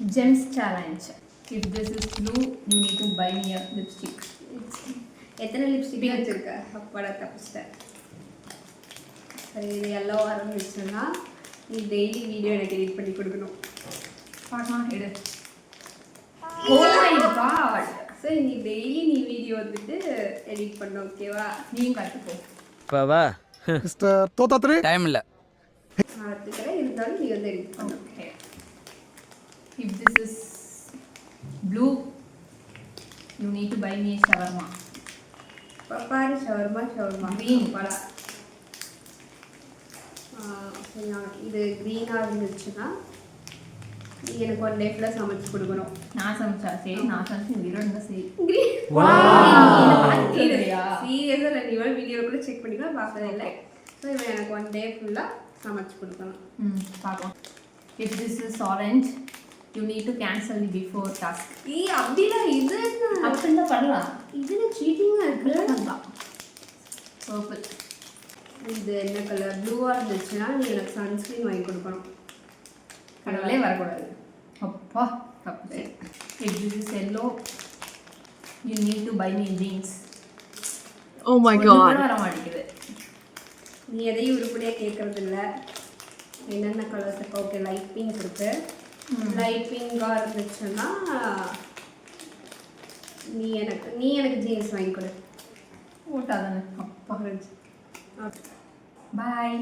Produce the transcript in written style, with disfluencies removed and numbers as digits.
Gems challenge. If this is blue, you need to buy me a lipstick. எத்தனை lipstick வச்சிருக்க? அப்பாடா தப்பிச்சிட்டேன். சரி இது எல்லோ ஆரம்பிச்சுன்னா நீ டெய்லி வீடியோ எனக்கு எடிட் பண்ணி கொடுக்கணும். பார்க்கலாம் எடு. Oh my god. சரி நீ டெய்லி நீ வீடியோ வந்துட்டு எடிட் பண்ண ஓகேவா? நீயும் கற்றுக்கோ. பாவா மிஸ்டர் தோத்தாத்ரி டைம் இல்லை. நான் கற்றுக்கிறேன் இருந்தாலும் நீ வந்து எடிட் பண்ணு. Okay. If this is blue, you need to buy me a shawarma. பாரு ஷவர்மா Green. படா. சரி இது க்ரீனாக இருந்துச்சுன்னா நீ எனக்கு ஒன் டே ஃபுல்லாக சமைச்சு கொடுக்கணும். நான் சமைச்சா சரி, நான் சமைச்சு வீடியோ இருந்தால் சரி. சீரியஸாக இல்லை நீ வேறு வீடியோ கூட செக் பண்ணிக்கலாம் பார்க்கவே இல்லை. ஸோ இவன் எனக்கு ஒன் டே ஃபுல்லாக சமைச்சு கொடுக்கணும். பார்க்கலாம். If this is orange, you need to cancel the before task. அப்படிலாம் இது அப்படின்னா பண்ணலாம். இதுல சீட்டிங்காக இருக்குது. Purple. இது என்ன கலர் ப்ளூவாக இருந்துச்சுன்னா நீ எனக்கு சன்ஸ்க்ரீன் வாங்கி கொடுக்கணும். கடவுளே வரக்கூடாது. அப்பா தப்பு. If this is yellow, you need to buy me jeans. Oh my god. வர மாட்டேங்குது. நீ எதையும் உருப்படியாக கேட்கறது இல்லை. என்னென்ன கலர்ஸ் இருக்கோ ஓகே லைட் பிங்க் இருக்கு. லைட் பிங்காக இருந்துச்சுன்னா நீ எனக்கு ஜீன்ஸ் வாங்கி கொடு. ஓட்டாதானே. அப்பா ஓகே பாய்.